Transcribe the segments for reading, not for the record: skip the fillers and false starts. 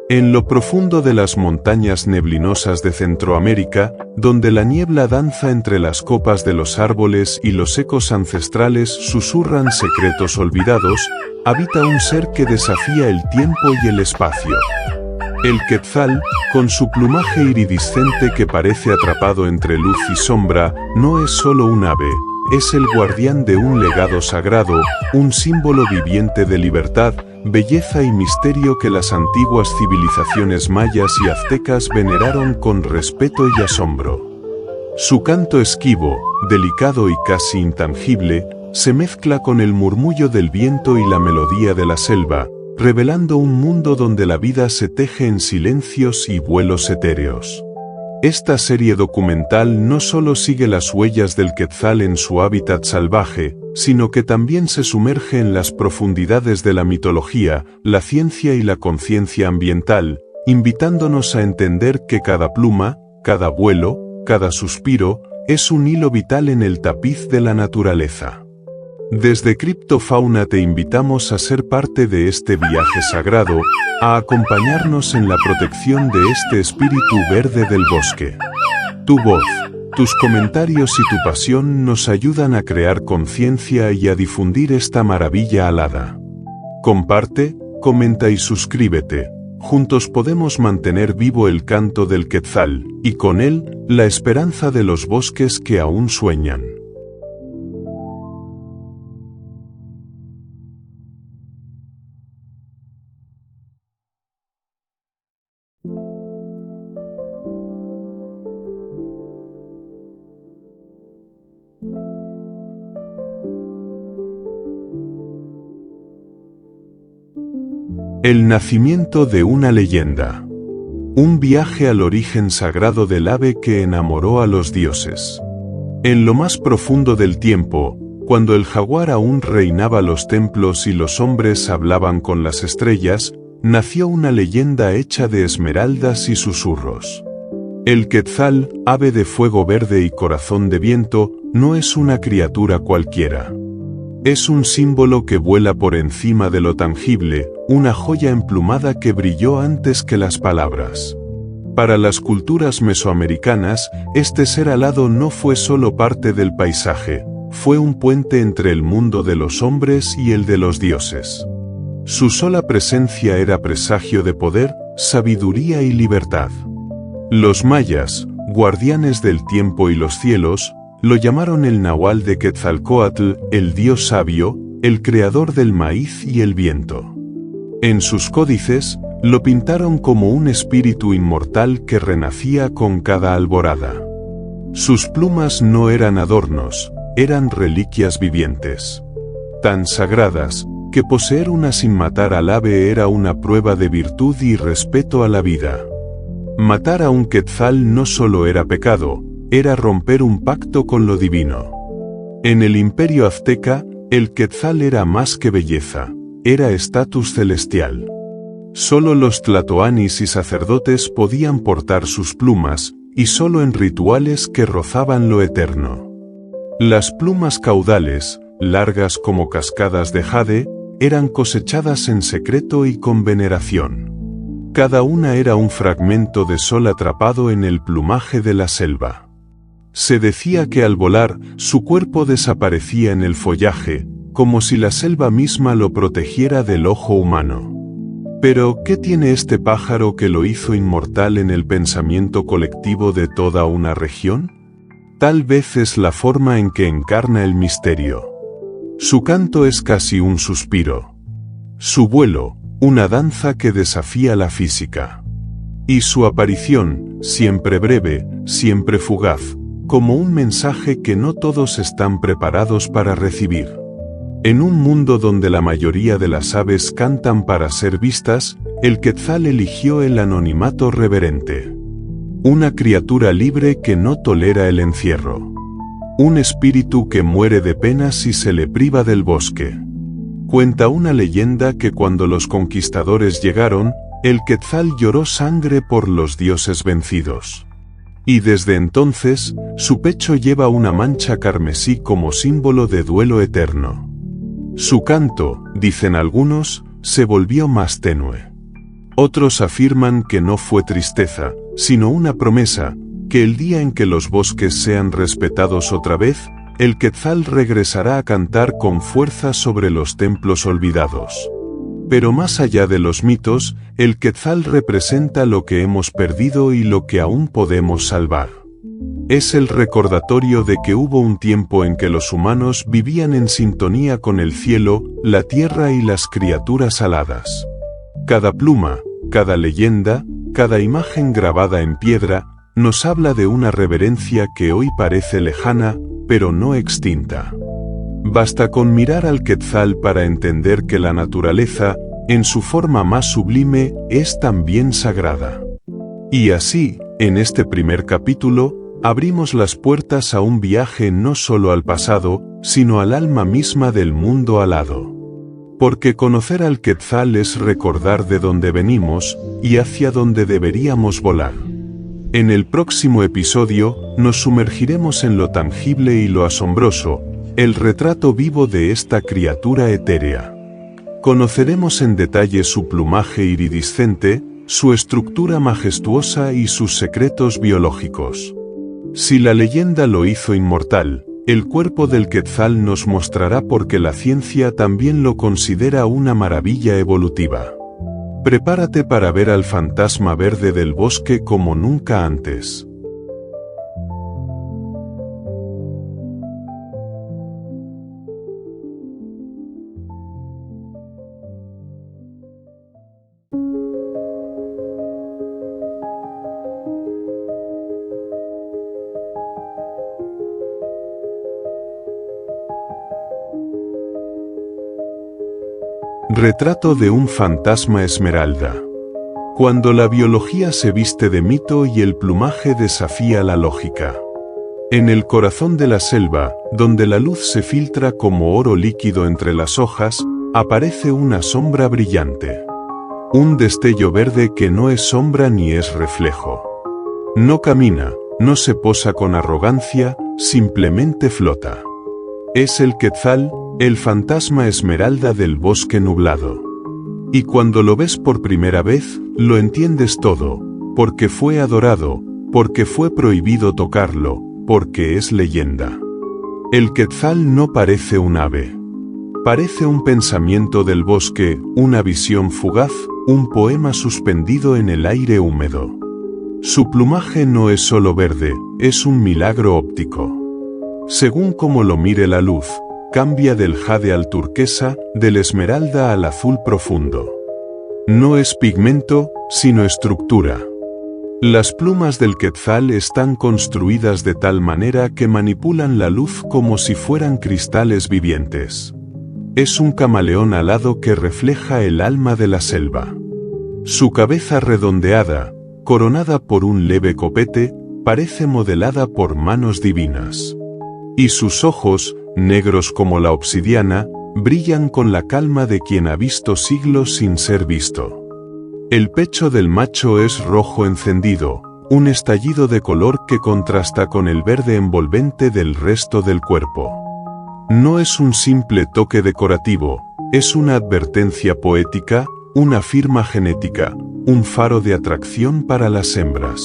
En lo profundo de las montañas neblinosas de Centroamérica, donde la niebla danza entre las copas de los árboles y los ecos ancestrales susurran secretos olvidados, habita un ser que desafía el tiempo y el espacio. El quetzal, con su plumaje iridiscente que parece atrapado entre luz y sombra, no es solo un ave, es el guardián de un legado sagrado, un símbolo viviente de libertad, belleza y misterio que las antiguas civilizaciones mayas y aztecas veneraron con respeto y asombro. Su canto esquivo, delicado y casi intangible, se mezcla con el murmullo del viento y la melodía de la selva, revelando un mundo donde la vida se teje en silencios y vuelos etéreos. Esta serie documental no solo sigue las huellas del quetzal en su hábitat salvaje, sino que también se sumerge en las profundidades de la mitología, la ciencia y la conciencia ambiental, invitándonos a entender que cada pluma, cada vuelo, cada suspiro, es un hilo vital en el tapiz de la naturaleza. Desde Criptofauna te invitamos a ser parte de este viaje sagrado, a acompañarnos en la protección de este espíritu verde del bosque. Tu voz, tus comentarios y tu pasión nos ayudan a crear conciencia y a difundir esta maravilla alada. Comparte, comenta y suscríbete. Juntos podemos mantener vivo el canto del quetzal, y con él, la esperanza de los bosques que aún sueñan. El nacimiento de una leyenda. Un viaje al origen sagrado del ave que enamoró a los dioses. En lo más profundo del tiempo, cuando el jaguar aún reinaba los templos y los hombres hablaban con las estrellas, nació una leyenda hecha de esmeraldas y susurros. El quetzal, ave de fuego verde y corazón de viento, no es una criatura cualquiera. Es un símbolo que vuela por encima de lo tangible, una joya emplumada que brilló antes que las palabras. Para las culturas mesoamericanas, este ser alado no fue solo parte del paisaje, fue un puente entre el mundo de los hombres y el de los dioses. Su sola presencia era presagio de poder, sabiduría y libertad. Los mayas, guardianes del tiempo y los cielos, lo llamaron el Nahual de Quetzalcóatl, el dios sabio, el creador del maíz y el viento. En sus códices, lo pintaron como un espíritu inmortal que renacía con cada alborada. Sus plumas no eran adornos, eran reliquias vivientes. Tan sagradas, que poseer una sin matar al ave era una prueba de virtud y respeto a la vida. Matar a un quetzal no solo era pecado, era romper un pacto con lo divino. En el imperio azteca, el quetzal era más que belleza, era estatus celestial. Solo los tlatoanis y sacerdotes podían portar sus plumas, y solo en rituales que rozaban lo eterno. Las plumas caudales, largas como cascadas de jade, eran cosechadas en secreto y con veneración. Cada una era un fragmento de sol atrapado en el plumaje de la selva. Se decía que al volar, su cuerpo desaparecía en el follaje, como si la selva misma lo protegiera del ojo humano. Pero, ¿qué tiene este pájaro que lo hizo inmortal en el pensamiento colectivo de toda una región? Tal vez es la forma en que encarna el misterio. Su canto es casi un suspiro. Su vuelo, una danza que desafía la física. Y su aparición, siempre breve, siempre fugaz, como un mensaje que no todos están preparados para recibir. En un mundo donde la mayoría de las aves cantan para ser vistas, el quetzal eligió el anonimato reverente. Una criatura libre que no tolera el encierro. Un espíritu que muere de pena si se le priva del bosque. Cuenta una leyenda que cuando los conquistadores llegaron, el quetzal lloró sangre por los dioses vencidos. Y desde entonces, su pecho lleva una mancha carmesí como símbolo de duelo eterno. Su canto, dicen algunos, se volvió más tenue. Otros afirman que no fue tristeza, sino una promesa, que el día en que los bosques sean respetados otra vez, el Quetzal regresará a cantar con fuerza sobre los templos olvidados. Pero más allá de los mitos, el Quetzal representa lo que hemos perdido y lo que aún podemos salvar. Es el recordatorio de que hubo un tiempo en que los humanos vivían en sintonía con el cielo, la tierra y las criaturas aladas. Cada pluma, cada leyenda, cada imagen grabada en piedra, nos habla de una reverencia que hoy parece lejana, pero no extinta. Basta con mirar al Quetzal para entender que la naturaleza, en su forma más sublime, es también sagrada. Y así, en este primer capítulo, abrimos las puertas a un viaje no solo al pasado, sino al alma misma del mundo alado. Porque conocer al Quetzal es recordar de dónde venimos, y hacia dónde deberíamos volar. En el próximo episodio, nos sumergiremos en lo tangible y lo asombroso, el retrato vivo de esta criatura etérea. Conoceremos en detalle su plumaje iridiscente, su estructura majestuosa y sus secretos biológicos. Si la leyenda lo hizo inmortal, el cuerpo del Quetzal nos mostrará por qué la ciencia también lo considera una maravilla evolutiva. Prepárate para ver al fantasma verde del bosque como nunca antes. Retrato de un fantasma esmeralda. Cuando la biología se viste de mito y el plumaje desafía la lógica. En el corazón de la selva, donde la luz se filtra como oro líquido entre las hojas, aparece una sombra brillante. Un destello verde que no es sombra ni es reflejo. No camina, no se posa con arrogancia, simplemente flota. Es el Quetzal, el fantasma esmeralda del bosque nublado. Y cuando lo ves por primera vez, lo entiendes todo, porque fue adorado, porque fue prohibido tocarlo, porque es leyenda. El Quetzal no parece un ave. Parece un pensamiento del bosque, una visión fugaz, un poema suspendido en el aire húmedo. Su plumaje no es solo verde, es un milagro óptico. Según como lo mire la luz, cambia del jade al turquesa, del esmeralda al azul profundo. No es pigmento, sino estructura. Las plumas del Quetzal están construidas de tal manera que manipulan la luz como si fueran cristales vivientes. Es un camaleón alado que refleja el alma de la selva. Su cabeza redondeada, coronada por un leve copete, parece modelada por manos divinas. Y sus ojos, negros como la obsidiana, brillan con la calma de quien ha visto siglos sin ser visto. El pecho del macho es rojo encendido, un estallido de color que contrasta con el verde envolvente del resto del cuerpo. No es un simple toque decorativo, es una advertencia poética, una firma genética, un faro de atracción para las hembras.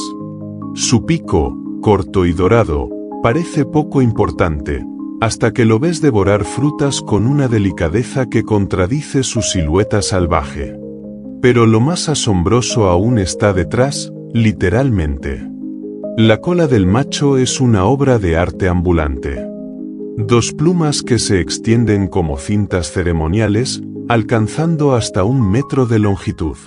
Su pico, corto y dorado, parece poco importante, hasta que lo ves devorar frutas con una delicadeza que contradice su silueta salvaje. Pero lo más asombroso aún está detrás, literalmente. La cola del macho es una obra de arte ambulante. Dos plumas que se extienden como cintas ceremoniales, alcanzando hasta 1 metro de longitud.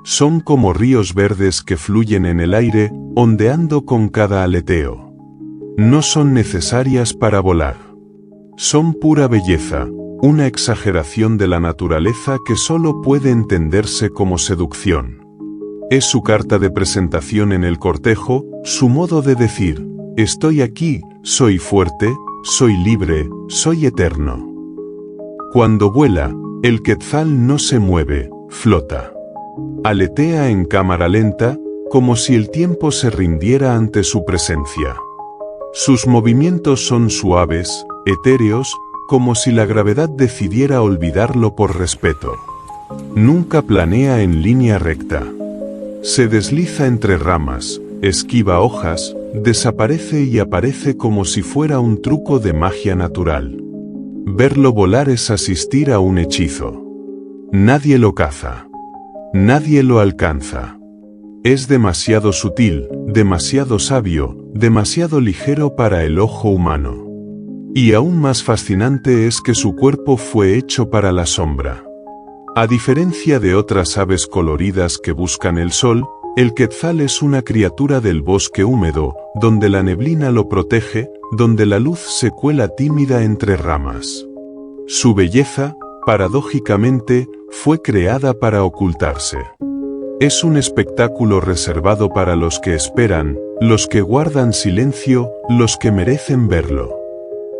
Son como ríos verdes que fluyen en el aire, ondeando con cada aleteo. No son necesarias para volar. Son pura belleza, una exageración de la naturaleza que solo puede entenderse como seducción. Es su carta de presentación en el cortejo, su modo de decir, estoy aquí, soy fuerte, soy libre, soy eterno. Cuando vuela, el Quetzal no se mueve, flota. Aletea en cámara lenta, como si el tiempo se rindiera ante su presencia. Sus movimientos son suaves, etéreos, como si la gravedad decidiera olvidarlo por respeto. Nunca planea en línea recta. Se desliza entre ramas, esquiva hojas, desaparece y aparece como si fuera un truco de magia natural. Verlo volar es asistir a un hechizo. Nadie lo caza. Nadie lo alcanza. Es demasiado sutil, demasiado sabio, demasiado ligero para el ojo humano. Y aún más fascinante es que su cuerpo fue hecho para la sombra. A diferencia de otras aves coloridas que buscan el sol, el quetzal es una criatura del bosque húmedo, donde la neblina lo protege, donde la luz se cuela tímida entre ramas. Su belleza, paradójicamente, fue creada para ocultarse. Es un espectáculo reservado para los que esperan, los que guardan silencio, los que merecen verlo.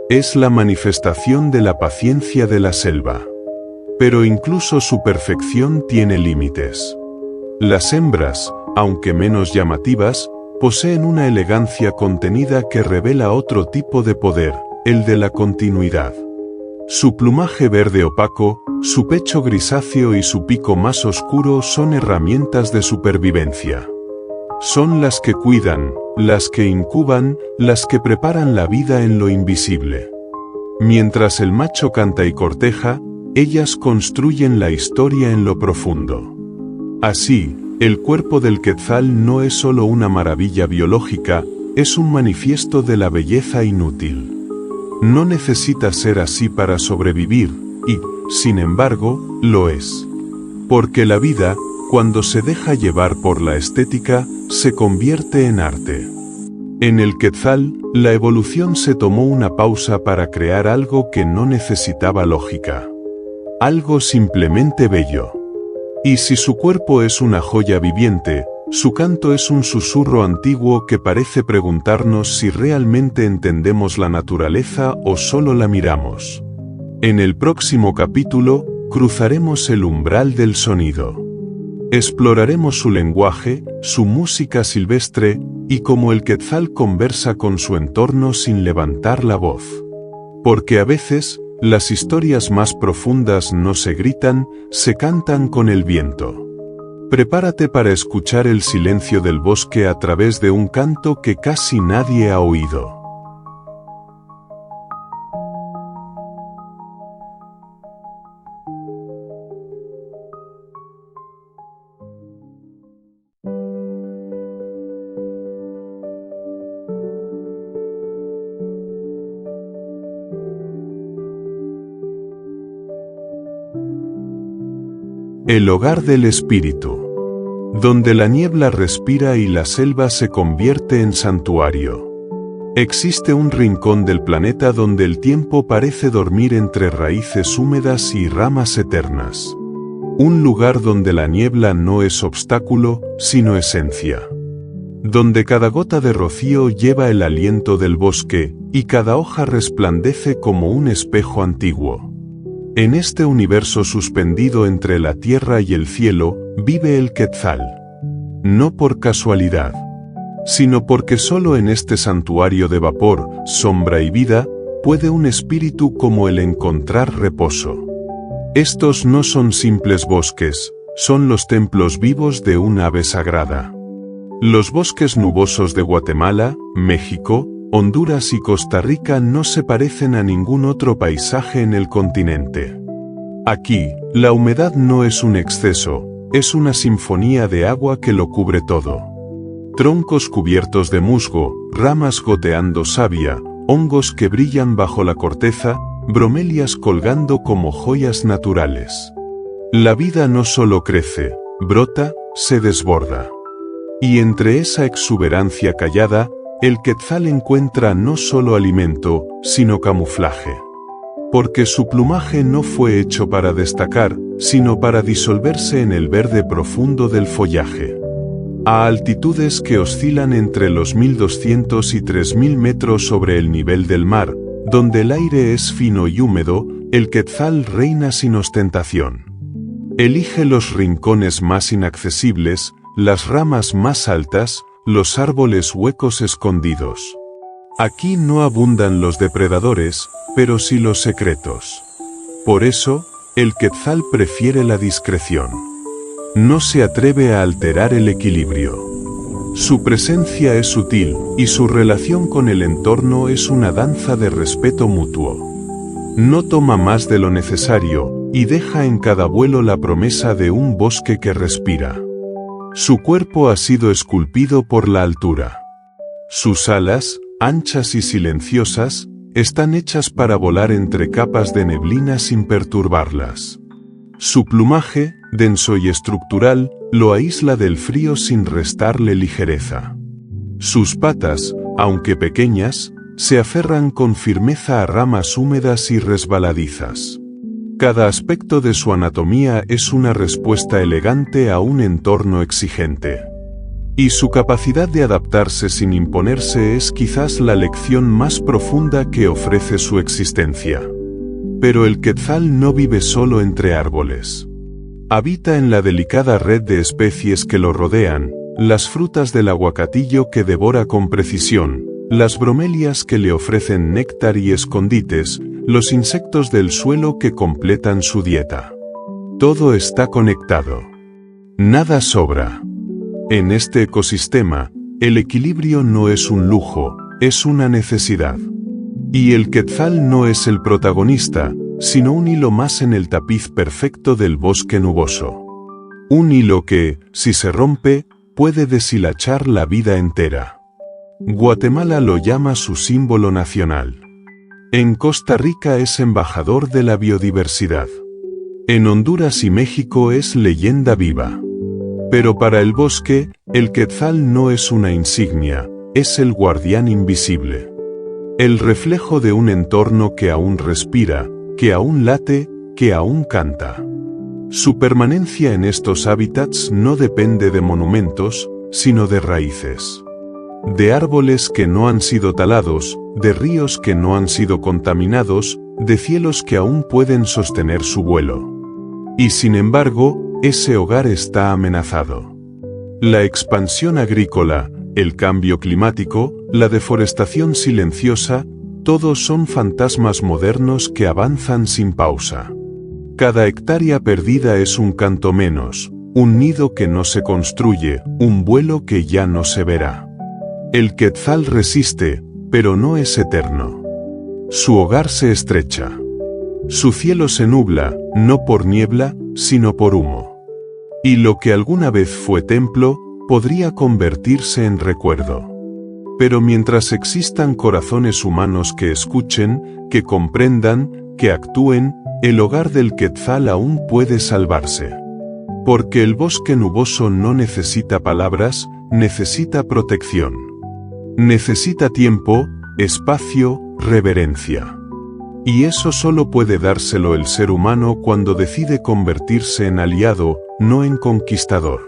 Es la manifestación de la paciencia de la selva. Pero incluso su perfección tiene límites. Las hembras, aunque menos llamativas, poseen una elegancia contenida que revela otro tipo de poder, el de la continuidad. Su plumaje verde opaco, su pecho grisáceo y su pico más oscuro son herramientas de supervivencia. Son las que cuidan, las que incuban, las que preparan la vida en lo invisible. Mientras el macho canta y corteja, ellas construyen la historia en lo profundo. Así, el cuerpo del quetzal no es solo una maravilla biológica, es un manifiesto de la belleza inútil. No necesita ser así para sobrevivir, y, sin embargo, lo es. Porque la vida, cuando se deja llevar por la estética, se convierte en arte. En el quetzal, la evolución se tomó una pausa para crear algo que no necesitaba lógica. Algo simplemente bello. Y si su cuerpo es una joya viviente, su canto es un susurro antiguo que parece preguntarnos si realmente entendemos la naturaleza o solo la miramos. En el próximo capítulo, cruzaremos el umbral del sonido. Exploraremos su lenguaje, su música silvestre, y cómo el quetzal conversa con su entorno sin levantar la voz. Porque a veces, las historias más profundas no se gritan, se cantan con el viento. Prepárate para escuchar el silencio del bosque a través de un canto que casi nadie ha oído. El hogar del espíritu. Donde la niebla respira y la selva se convierte en santuario. Existe un rincón del planeta donde el tiempo parece dormir entre raíces húmedas y ramas eternas. Un lugar donde la niebla no es obstáculo, sino esencia. Donde cada gota de rocío lleva el aliento del bosque, y cada hoja resplandece como un espejo antiguo. En este universo suspendido entre la tierra y el cielo, vive el quetzal. No por casualidad, sino porque solo en este santuario de vapor, sombra y vida, puede un espíritu como él encontrar reposo. Estos no son simples bosques, son los templos vivos de un ave sagrada. Los bosques nubosos de Guatemala, México, Honduras y Costa Rica no se parecen a ningún otro paisaje en el continente. Aquí, la humedad no es un exceso, es una sinfonía de agua que lo cubre todo. Troncos cubiertos de musgo, ramas goteando savia, hongos que brillan bajo la corteza, bromelias colgando como joyas naturales. La vida no solo crece, brota, se desborda. Y entre esa exuberancia callada, el quetzal encuentra no solo alimento, sino camuflaje. Porque su plumaje no fue hecho para destacar, sino para disolverse en el verde profundo del follaje. A altitudes que oscilan entre los 1200 y 3000 metros sobre el nivel del mar, donde el aire es fino y húmedo, el quetzal reina sin ostentación. Elige los rincones más inaccesibles, las ramas más altas, los árboles huecos escondidos. Aquí no abundan los depredadores, pero sí los secretos. Por eso, El quetzal prefiere la discreción. No se atreve a alterar el equilibrio. Su presencia es sutil, y su relación con el entorno es una danza de respeto mutuo. No toma más de lo necesario, y deja en cada vuelo la promesa de un bosque que respira. Su cuerpo ha sido esculpido por la altura. Sus alas, anchas y silenciosas, están hechas para volar entre capas de neblina sin perturbarlas. Su plumaje, denso y estructural, lo aísla del frío sin restarle ligereza. Sus patas, aunque pequeñas, se aferran con firmeza a ramas húmedas y resbaladizas. Cada aspecto de su anatomía es una respuesta elegante a un entorno exigente. Y su capacidad de adaptarse sin imponerse es quizás la lección más profunda que ofrece su existencia. Pero el quetzal no vive solo entre árboles. Habita en la delicada red de especies que lo rodean, las frutas del aguacatillo que devora con precisión, las bromelias que le ofrecen néctar y escondites, los insectos del suelo que completan su dieta. Todo está conectado. Nada sobra. En este ecosistema, el equilibrio no es un lujo, es una necesidad. Y el quetzal no es el protagonista, sino un hilo más en el tapiz perfecto del bosque nuboso. Un hilo que, si se rompe, puede deshilachar la vida entera. Guatemala lo llama su símbolo nacional. En Costa Rica es embajador de la biodiversidad. En Honduras y México es leyenda viva. Pero para el bosque, el quetzal no es una insignia, es el guardián invisible. El reflejo de un entorno que aún respira, que aún late, que aún canta. Su permanencia en estos hábitats no depende de monumentos, sino de raíces. De árboles que no han sido talados, de ríos que no han sido contaminados, de cielos que aún pueden sostener su vuelo. Y sin embargo, ese hogar está amenazado. La expansión agrícola, el cambio climático, la deforestación silenciosa, todos son fantasmas modernos que avanzan sin pausa. Cada hectárea perdida es un canto menos, un nido que no se construye, un vuelo que ya no se verá. El quetzal resiste, pero no es eterno. Su hogar se estrecha. Su cielo se nubla, no por niebla, sino por humo. Y lo que alguna vez fue templo, podría convertirse en recuerdo. Pero mientras existan corazones humanos que escuchen, que comprendan, que actúen, el hogar del quetzal aún puede salvarse. Porque el bosque nuboso no necesita palabras, necesita protección. Necesita tiempo, espacio, reverencia. Y eso solo puede dárselo el ser humano cuando decide convertirse en aliado, no en conquistador.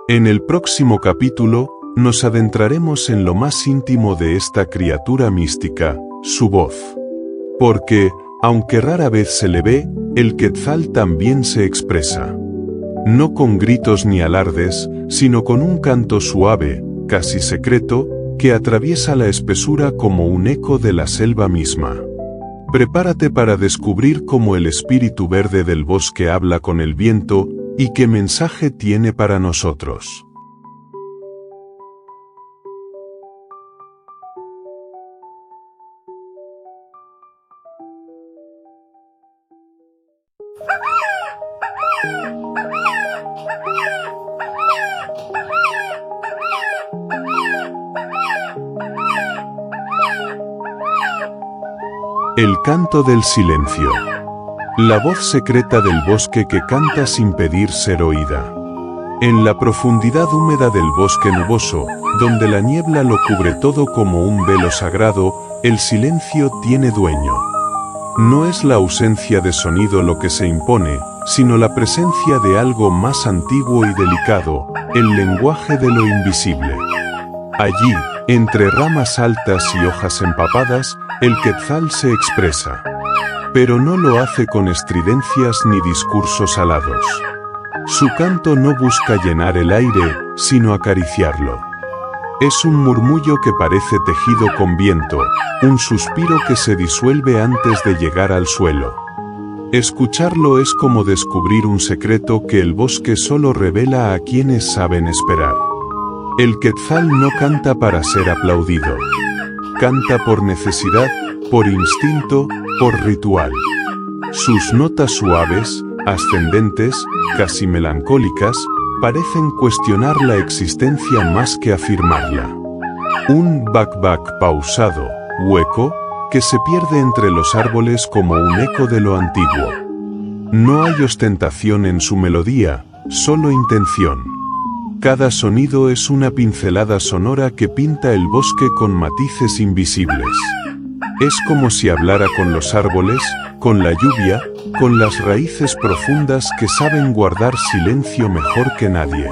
En el próximo capítulo, nos adentraremos en lo más íntimo de esta criatura mística, su voz. Porque, aunque rara vez se le ve, el quetzal también se expresa. No con gritos ni alardes, sino con un canto suave, casi secreto, que atraviesa la espesura como un eco de la selva misma. Prepárate para descubrir cómo el espíritu verde del bosque habla con el viento, y qué mensaje tiene para nosotros. El canto del silencio. La voz secreta del bosque que canta sin pedir ser oída. En la profundidad húmeda del bosque nuboso, donde la niebla lo cubre todo como un velo sagrado, el silencio tiene dueño. No es la ausencia de sonido lo que se impone, sino la presencia de algo más antiguo y delicado, el lenguaje de lo invisible. Allí, entre ramas altas y hojas empapadas, el quetzal se expresa. Pero no lo hace con estridencias ni discursos alados. Su canto no busca llenar el aire, sino acariciarlo. Es un murmullo que parece tejido con viento, un suspiro que se disuelve antes de llegar al suelo. Escucharlo es como descubrir un secreto que el bosque solo revela a quienes saben esperar. El quetzal no canta para ser aplaudido. Canta por necesidad, por instinto, por ritual. Sus notas suaves, ascendentes, casi melancólicas, parecen cuestionar la existencia más que afirmarla. Un back-back pausado, hueco, que se pierde entre los árboles como un eco de lo antiguo. No hay ostentación en su melodía, solo intención. Cada sonido es una pincelada sonora que pinta el bosque con matices invisibles. Es como si hablara con los árboles, con la lluvia, con las raíces profundas que saben guardar silencio mejor que nadie.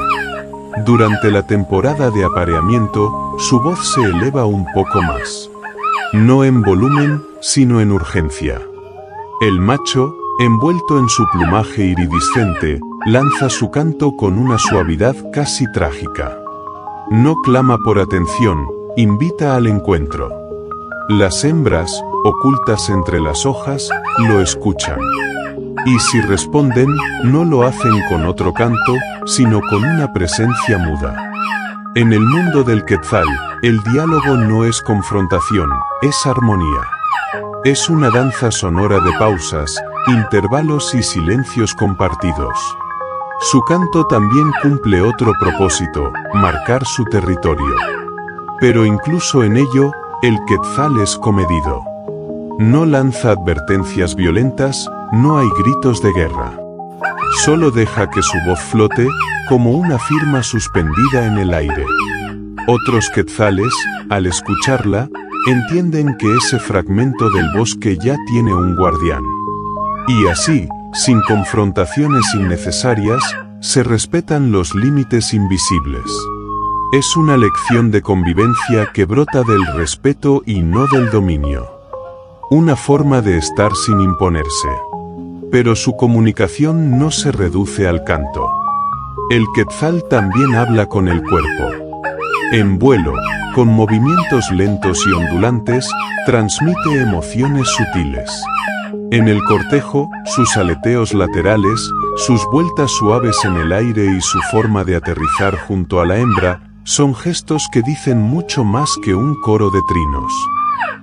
Durante la temporada de apareamiento, su voz se eleva un poco más. No en volumen, sino en urgencia. El macho, envuelto en su plumaje iridiscente, lanza su canto con una suavidad casi trágica. No clama por atención, invita al encuentro. Las hembras, ocultas entre las hojas, lo escuchan. Y si responden, no lo hacen con otro canto, sino con una presencia muda. En el mundo del quetzal, el diálogo no es confrontación, es armonía. Es una danza sonora de pausas, intervalos y silencios compartidos. Su canto también cumple otro propósito, marcar su territorio. Pero incluso en ello, el quetzal es comedido. No lanza advertencias violentas, no hay gritos de guerra. Solo deja que su voz flote, como una firma suspendida en el aire. Otros quetzales, al escucharla, entienden que ese fragmento del bosque ya tiene un guardián. Y así, sin confrontaciones innecesarias, se respetan los límites invisibles. Es una lección de convivencia que brota del respeto y no del dominio. Una forma de estar sin imponerse. Pero su comunicación no se reduce al canto. El quetzal también habla con el cuerpo. En vuelo, con movimientos lentos y ondulantes, transmite emociones sutiles. En el cortejo, sus aleteos laterales, sus vueltas suaves en el aire y su forma de aterrizar junto a la hembra, son gestos que dicen mucho más que un coro de trinos.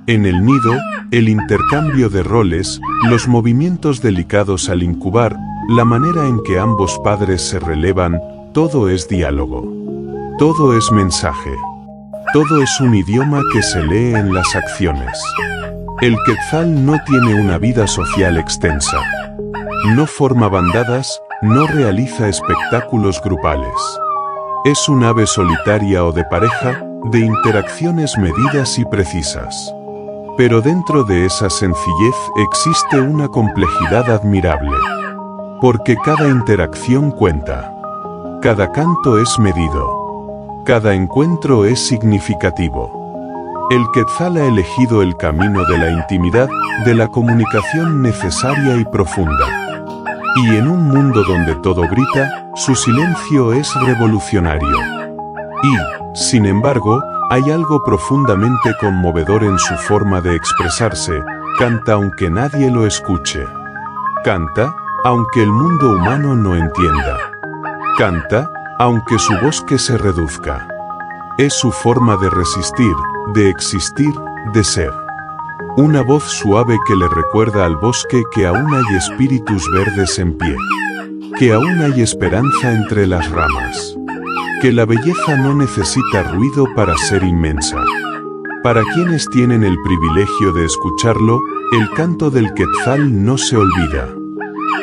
En el nido, el intercambio de roles, los movimientos delicados al incubar, la manera en que ambos padres se relevan, todo es diálogo. Todo es mensaje. Todo es un idioma que se lee en las acciones. El quetzal no tiene una vida social extensa. No forma bandadas, no realiza espectáculos grupales. Es un ave solitaria o de pareja, de interacciones medidas y precisas. Pero dentro de esa sencillez existe una complejidad admirable. Porque cada interacción cuenta. Cada canto es medido. Cada encuentro es significativo. El quetzal ha elegido el camino de la intimidad, de la comunicación necesaria y profunda. Y en un mundo donde todo grita, su silencio es revolucionario. Y, sin embargo, hay algo profundamente conmovedor en su forma de expresarse. Canta aunque nadie lo escuche. Canta, aunque el mundo humano no entienda. Canta, aunque su bosque se reduzca. Es su forma de resistir, de existir, de ser. Una voz suave que le recuerda al bosque que aún hay espíritus verdes en pie. Que aún hay esperanza entre las ramas. Que la belleza no necesita ruido para ser inmensa. Para quienes tienen el privilegio de escucharlo, el canto del quetzal no se olvida.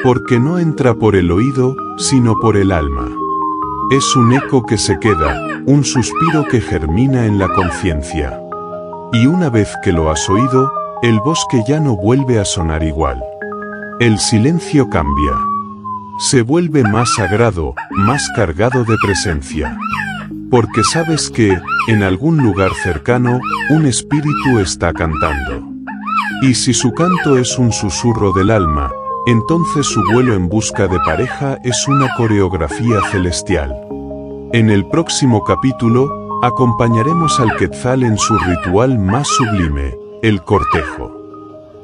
Porque no entra por el oído, sino por el alma. Es un eco que se queda, un suspiro que germina en la conciencia. Y una vez que lo has oído, el bosque ya no vuelve a sonar igual. El silencio cambia. Se vuelve más sagrado, más cargado de presencia. Porque sabes que, en algún lugar cercano, un espíritu está cantando. Y si su canto es un susurro del alma, entonces su vuelo en busca de pareja es una coreografía celestial. En el próximo capítulo, acompañaremos al quetzal en su ritual más sublime, el cortejo.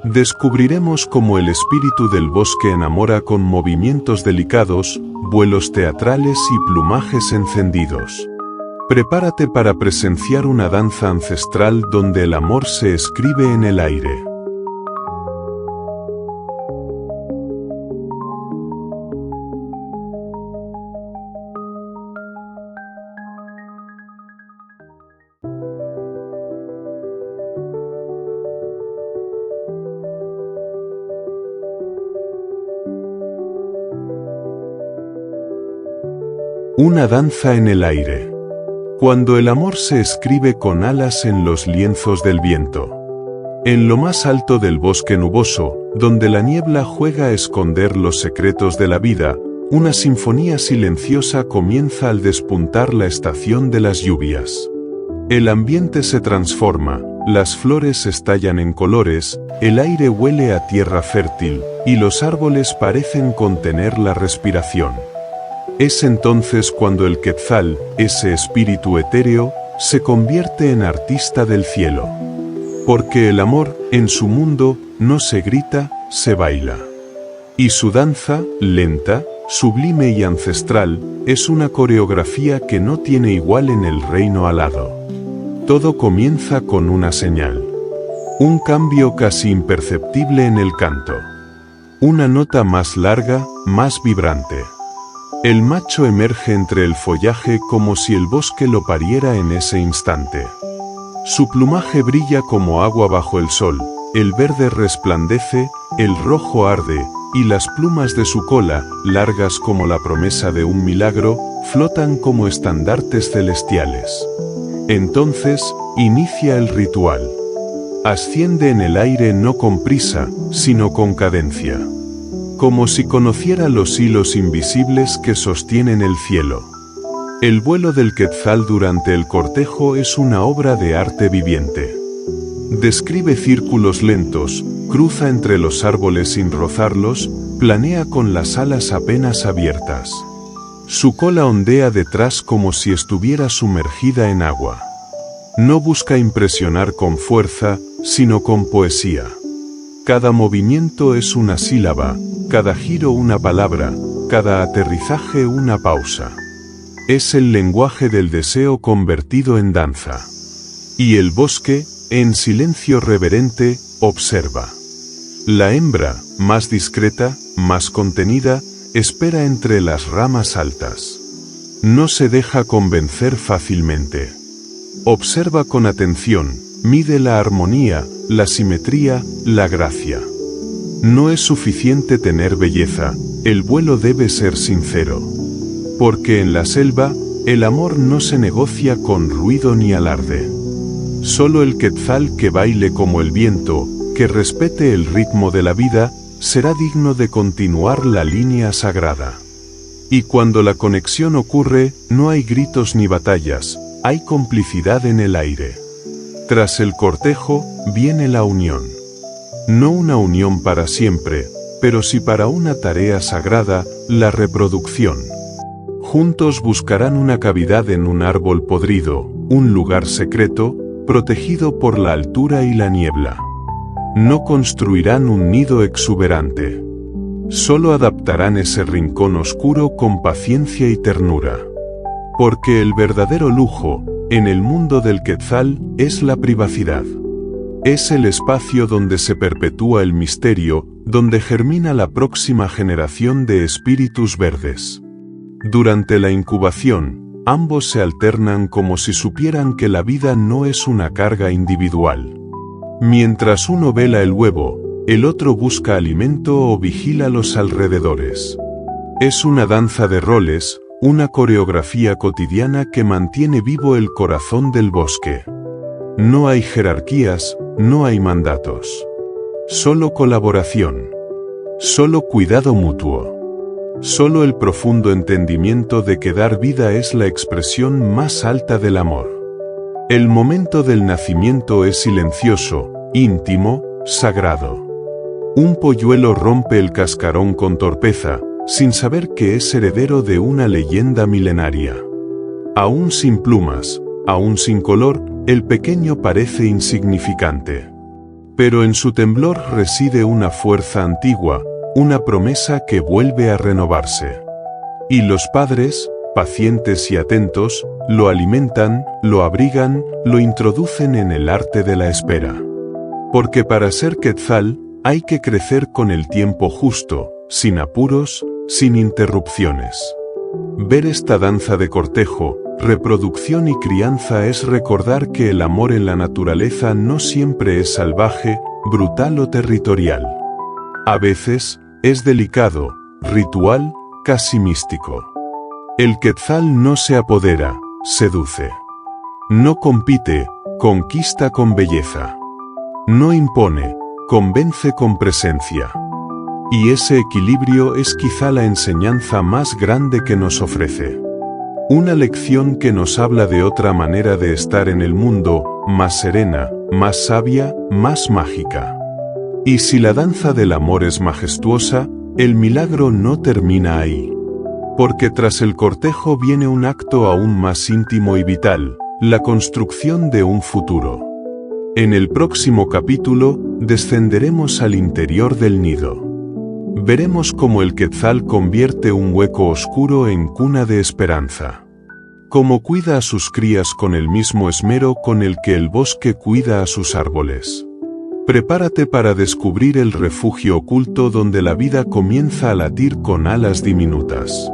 Descubriremos cómo el espíritu del bosque enamora con movimientos delicados, vuelos teatrales y plumajes encendidos. Prepárate para presenciar una danza ancestral donde el amor se escribe en el aire. Una danza en el aire. Cuando el amor se escribe con alas en los lienzos del viento. En lo más alto del bosque nuboso, donde la niebla juega a esconder los secretos de la vida, una sinfonía silenciosa comienza al despuntar la estación de las lluvias. El ambiente se transforma, las flores estallan en colores, el aire huele a tierra fértil, y los árboles parecen contener la respiración. Es entonces cuando el Quetzal, ese espíritu etéreo, se convierte en artista del cielo. Porque el amor, en su mundo, no se grita, se baila. Y su danza, lenta, sublime y ancestral, es una coreografía que no tiene igual en el reino alado. Todo comienza con una señal. Un cambio casi imperceptible en el canto. Una nota más larga, más vibrante. El macho emerge entre el follaje como si el bosque lo pariera en ese instante. Su plumaje brilla como agua bajo el sol, el verde resplandece, el rojo arde, y las plumas de su cola, largas como la promesa de un milagro, flotan como estandartes celestiales. Entonces, inicia el ritual. Asciende en el aire no con prisa, sino con cadencia. Como si conociera los hilos invisibles que sostienen el cielo. El vuelo del Quetzal durante el cortejo es una obra de arte viviente. Describe círculos lentos, cruza entre los árboles sin rozarlos, planea con las alas apenas abiertas. Su cola ondea detrás como si estuviera sumergida en agua. No busca impresionar con fuerza, sino con poesía. Cada movimiento es una sílaba, cada giro una palabra, cada aterrizaje una pausa. Es el lenguaje del deseo convertido en danza. Y el bosque, en silencio reverente, observa. La hembra, más discreta, más contenida, espera entre las ramas altas. No se deja convencer fácilmente. Observa con atención, mide la armonía, la simetría, la gracia. No es suficiente tener belleza, el vuelo debe ser sincero. Porque en la selva, el amor no se negocia con ruido ni alarde. Solo el Quetzal que baile como el viento, que respete el ritmo de la vida, será digno de continuar la línea sagrada. Y cuando la conexión ocurre, no hay gritos ni batallas, hay complicidad en el aire. Tras el cortejo, viene la unión. No una unión para siempre, pero sí para una tarea sagrada, la reproducción. Juntos buscarán una cavidad en un árbol podrido, un lugar secreto, protegido por la altura y la niebla. No construirán un nido exuberante. Solo adaptarán ese rincón oscuro con paciencia y ternura. Porque el verdadero lujo, en el mundo del Quetzal, es la privacidad. Es el espacio donde se perpetúa el misterio, donde germina la próxima generación de espíritus verdes. Durante la incubación, ambos se alternan como si supieran que la vida no es una carga individual. Mientras uno vela el huevo, el otro busca alimento o vigila los alrededores. Es una danza de roles, una coreografía cotidiana que mantiene vivo el corazón del bosque. No hay jerarquías, no hay mandatos. Solo colaboración. Solo cuidado mutuo. Solo el profundo entendimiento de que dar vida es la expresión más alta del amor. El momento del nacimiento es silencioso, íntimo, sagrado. Un polluelo rompe el cascarón con torpeza, sin saber que es heredero de una leyenda milenaria. Aún sin plumas, aún sin color, el pequeño parece insignificante. Pero en su temblor reside una fuerza antigua, una promesa que vuelve a renovarse. Y los padres, pacientes y atentos, lo alimentan, lo abrigan, lo introducen en el arte de la espera. Porque para ser Quetzal, hay que crecer con el tiempo justo, sin apuros, sin interrupciones. Ver esta danza de cortejo, reproducción y crianza es recordar que el amor en la naturaleza no siempre es salvaje, brutal o territorial. A veces, es delicado, ritual, casi místico. El Quetzal no se apodera, seduce. No compite, conquista con belleza. No impone, convence con presencia. Y ese equilibrio es quizá la enseñanza más grande que nos ofrece. Una lección que nos habla de otra manera de estar en el mundo, más serena, más sabia, más mágica. Y si la danza del amor es majestuosa, el milagro no termina ahí. Porque tras el cortejo viene un acto aún más íntimo y vital, la construcción de un futuro. En el próximo capítulo, descenderemos al interior del nido. Veremos cómo el Quetzal convierte un hueco oscuro en cuna de esperanza. Cómo cuida a sus crías con el mismo esmero con el que el bosque cuida a sus árboles. Prepárate para descubrir el refugio oculto donde la vida comienza a latir con alas diminutas.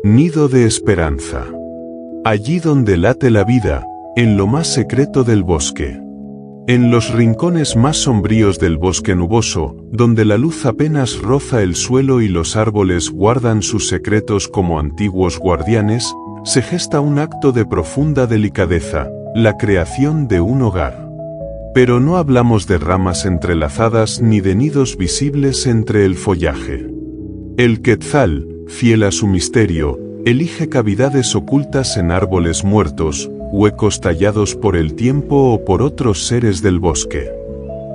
Nido de esperanza. Allí donde late la vida, en lo más secreto del bosque. En los rincones más sombríos del bosque nuboso, donde la luz apenas roza el suelo y los árboles guardan sus secretos como antiguos guardianes, se gesta un acto de profunda delicadeza, la creación de un hogar. Pero no hablamos de ramas entrelazadas ni de nidos visibles entre el follaje. El Quetzal, fiel a su misterio, elige cavidades ocultas en árboles muertos, huecos tallados por el tiempo o por otros seres del bosque.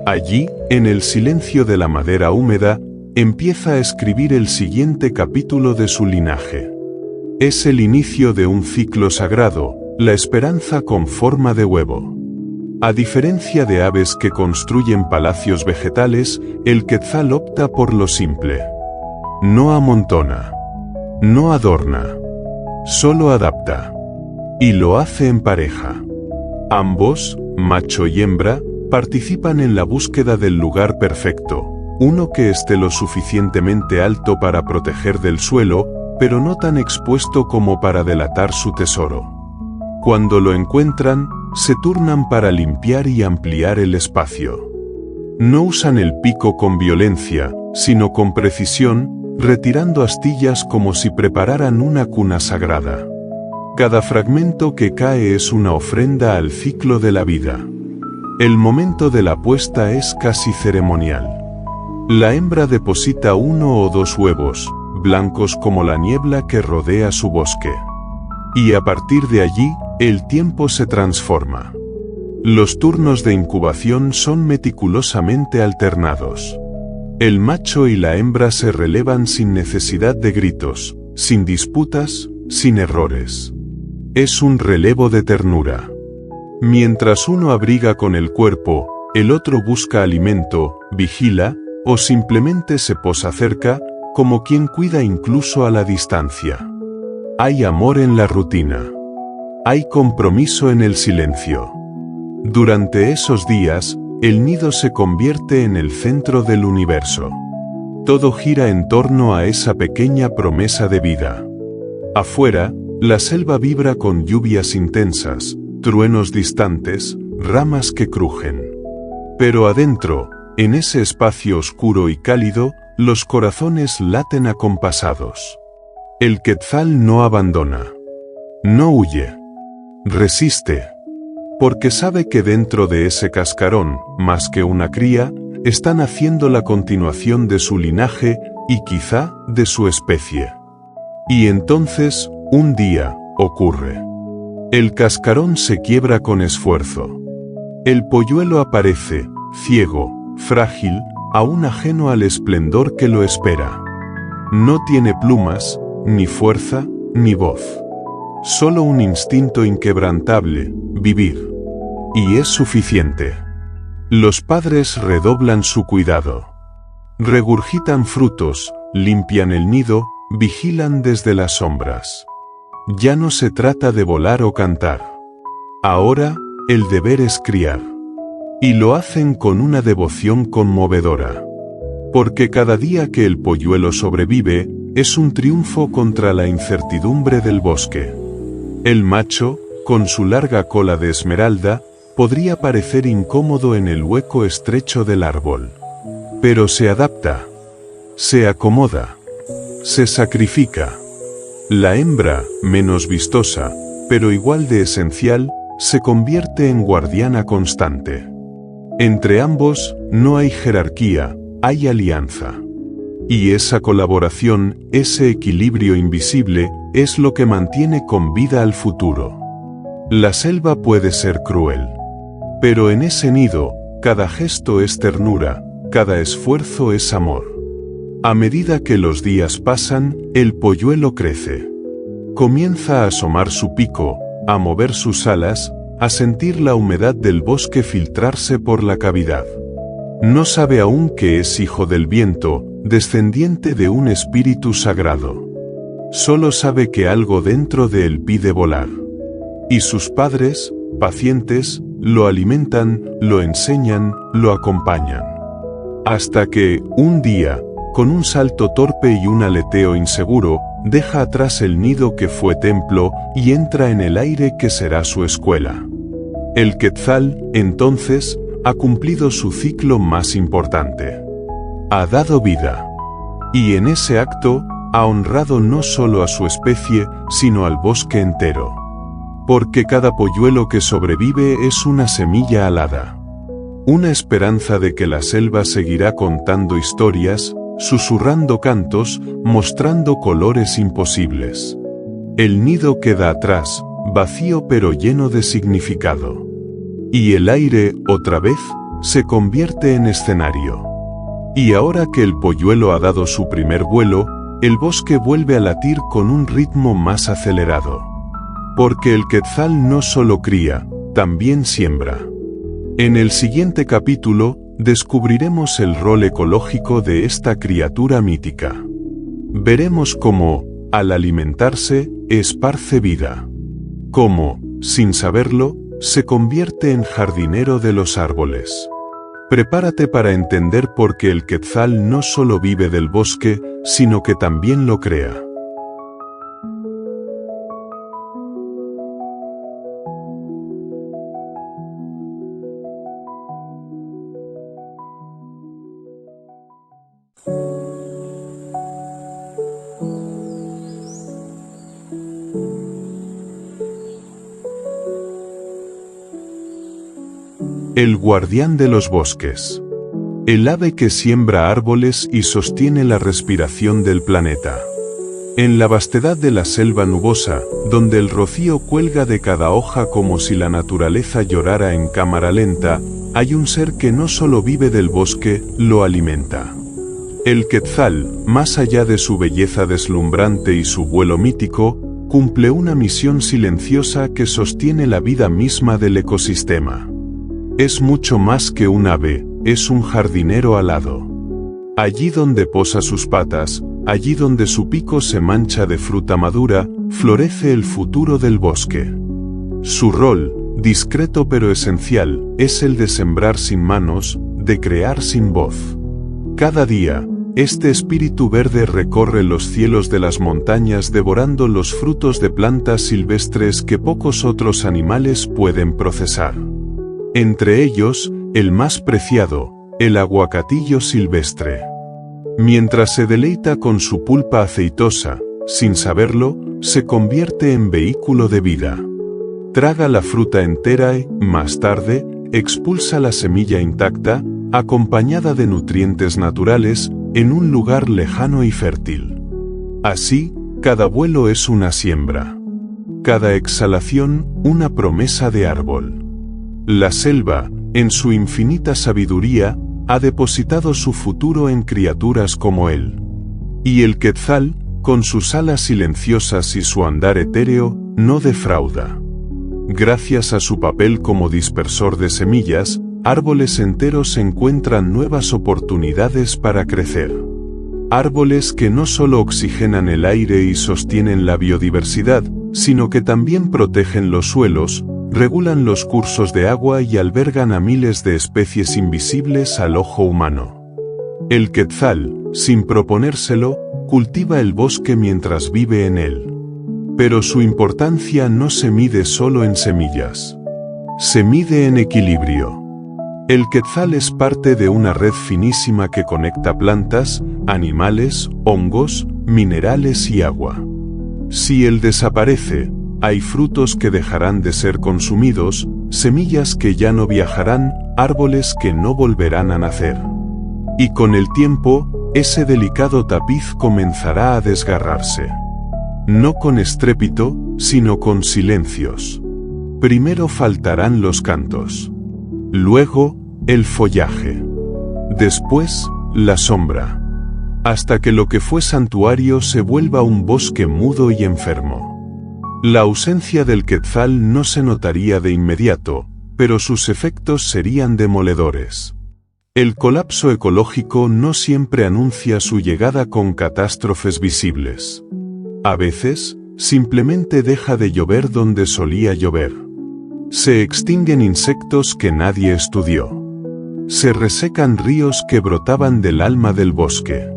Allí, en el silencio de la madera húmeda, empieza a escribir el siguiente capítulo de su linaje. Es el inicio de un ciclo sagrado, la esperanza con forma de huevo. A diferencia de aves que construyen palacios vegetales, el Quetzal opta por lo simple. No amontona. No adorna. Solo adapta. Y lo hace en pareja. Ambos, macho y hembra, participan en la búsqueda del lugar perfecto, uno que esté lo suficientemente alto para proteger del suelo, pero no tan expuesto como para delatar su tesoro. Cuando lo encuentran, se turnan para limpiar y ampliar el espacio. No usan el pico con violencia, sino con precisión, retirando astillas como si prepararan una cuna sagrada. Cada fragmento que cae es una ofrenda al ciclo de la vida. El momento de la puesta es casi ceremonial. La hembra deposita 1 o 2 huevos, blancos como la niebla que rodea su bosque. Y a partir de allí, el tiempo se transforma. Los turnos de incubación son meticulosamente alternados. El macho y la hembra se relevan sin necesidad de gritos, sin disputas, sin errores. Es un relevo de ternura. Mientras uno abriga con el cuerpo, el otro busca alimento, vigila, o simplemente se posa cerca, como quien cuida incluso a la distancia. Hay amor en la rutina. Hay compromiso en el silencio. Durante esos días, el nido se convierte en el centro del universo. Todo gira en torno a esa pequeña promesa de vida. Afuera, la selva vibra con lluvias intensas, truenos distantes, ramas que crujen. Pero adentro, en ese espacio oscuro y cálido, los corazones laten acompasados. El Quetzal no abandona. No huye. Resiste. Porque sabe que dentro de ese cascarón, más que una cría, están haciendo la continuación de su linaje y quizá de su especie. Y entonces, Un día, ocurre. El cascarón se quiebra con esfuerzo. El polluelo aparece, ciego, frágil, aún ajeno al esplendor que lo espera. No tiene plumas, ni fuerza, ni voz. Solo un instinto inquebrantable, vivir. Y es suficiente. Los padres redoblan su cuidado. Regurgitan frutos, limpian el nido, vigilan desde las sombras. Ya no se trata de volar o cantar. Ahora, el deber es criar. Y lo hacen con una devoción conmovedora. Porque cada día que el polluelo sobrevive, es un triunfo contra la incertidumbre del bosque. El macho, con su larga cola de esmeralda, podría parecer incómodo en el hueco estrecho del árbol. Pero se adapta. Se acomoda. Se sacrifica. La hembra, menos vistosa, pero igual de esencial, se convierte en guardiana constante. Entre ambos, no hay jerarquía, hay alianza. Y esa colaboración, ese equilibrio invisible, es lo que mantiene con vida al futuro. La selva puede ser cruel. Pero en ese nido, cada gesto es ternura, cada esfuerzo es amor. A medida que los días pasan, el polluelo crece. Comienza a asomar su pico, a mover sus alas, a sentir la humedad del bosque filtrarse por la cavidad. No sabe aún que es hijo del viento, descendiente de un espíritu sagrado. Solo sabe que algo dentro de él pide volar. Y sus padres, pacientes, lo alimentan, lo enseñan, lo acompañan. Hasta que, un día, con un salto torpe y un aleteo inseguro, deja atrás el nido que fue templo y entra en el aire que será su escuela. El quetzal, entonces, ha cumplido su ciclo más importante. Ha dado vida. Y en ese acto, ha honrado no solo a su especie, sino al bosque entero. Porque cada polluelo que sobrevive es una semilla alada. Una esperanza de que la selva seguirá contando historias, susurrando cantos, mostrando colores imposibles. El nido queda atrás, vacío pero lleno de significado. Y el aire, otra vez, se convierte en escenario. Y ahora que el polluelo ha dado su primer vuelo, el bosque vuelve a latir con un ritmo más acelerado. Porque el quetzal no solo cría, también siembra. En el siguiente capítulo, descubriremos el rol ecológico de esta criatura mítica. Veremos cómo, al alimentarse, esparce vida. Cómo, sin saberlo, se convierte en jardinero de los árboles. Prepárate para entender por qué el quetzal no solo vive del bosque, sino que también lo crea. El guardián de los bosques. El ave que siembra árboles y sostiene la respiración del planeta. En la vastedad de la selva nubosa, donde el rocío cuelga de cada hoja como si la naturaleza llorara en cámara lenta, hay un ser que no solo vive del bosque, lo alimenta. El quetzal, más allá de su belleza deslumbrante y su vuelo mítico, cumple una misión silenciosa que sostiene la vida misma del ecosistema. Es mucho más que un ave, es un jardinero alado. Allí donde posa sus patas, allí donde su pico se mancha de fruta madura, florece el futuro del bosque. Su rol, discreto pero esencial, es el de sembrar sin manos, de crear sin voz. Cada día, este espíritu verde recorre los cielos de las montañas devorando los frutos de plantas silvestres que pocos otros animales pueden procesar. Entre ellos, el más preciado, el aguacatillo silvestre. Mientras se deleita con su pulpa aceitosa, sin saberlo, se convierte en vehículo de vida. Traga la fruta entera y, más tarde, expulsa la semilla intacta, acompañada de nutrientes naturales, en un lugar lejano y fértil. Así, Cada vuelo es una siembra. Cada exhalación, una promesa de árbol. La selva, en su infinita sabiduría, ha depositado su futuro en criaturas como él. Y el quetzal, con sus alas silenciosas y su andar etéreo, no defrauda. Gracias a su papel como dispersor de semillas, árboles enteros encuentran nuevas oportunidades para crecer. Árboles que no solo oxigenan el aire y sostienen la biodiversidad, sino que también protegen los suelos, regulan los cursos de agua y albergan a miles de especies invisibles al ojo humano. El quetzal, sin proponérselo, cultiva el bosque mientras vive en él. Pero su importancia no se mide solo en semillas. Se mide en equilibrio. El quetzal es parte de una red finísima que conecta plantas, animales, hongos, minerales y agua. Si él desaparece, hay frutos que dejarán de ser consumidos, semillas que ya no viajarán, árboles que no volverán a nacer. Y con el tiempo, ese delicado tapiz comenzará a desgarrarse. No con estrépito, sino con silencios. Primero faltarán los cantos. Luego, el follaje. Después, la sombra. Hasta que lo que fue santuario se vuelva un bosque mudo y enfermo. La ausencia del quetzal no se notaría de inmediato, pero sus efectos serían demoledores. El colapso ecológico no siempre anuncia su llegada con catástrofes visibles. A veces, simplemente deja de llover donde solía llover. Se extinguen insectos que nadie estudió. Se resecan ríos que brotaban del alma del bosque.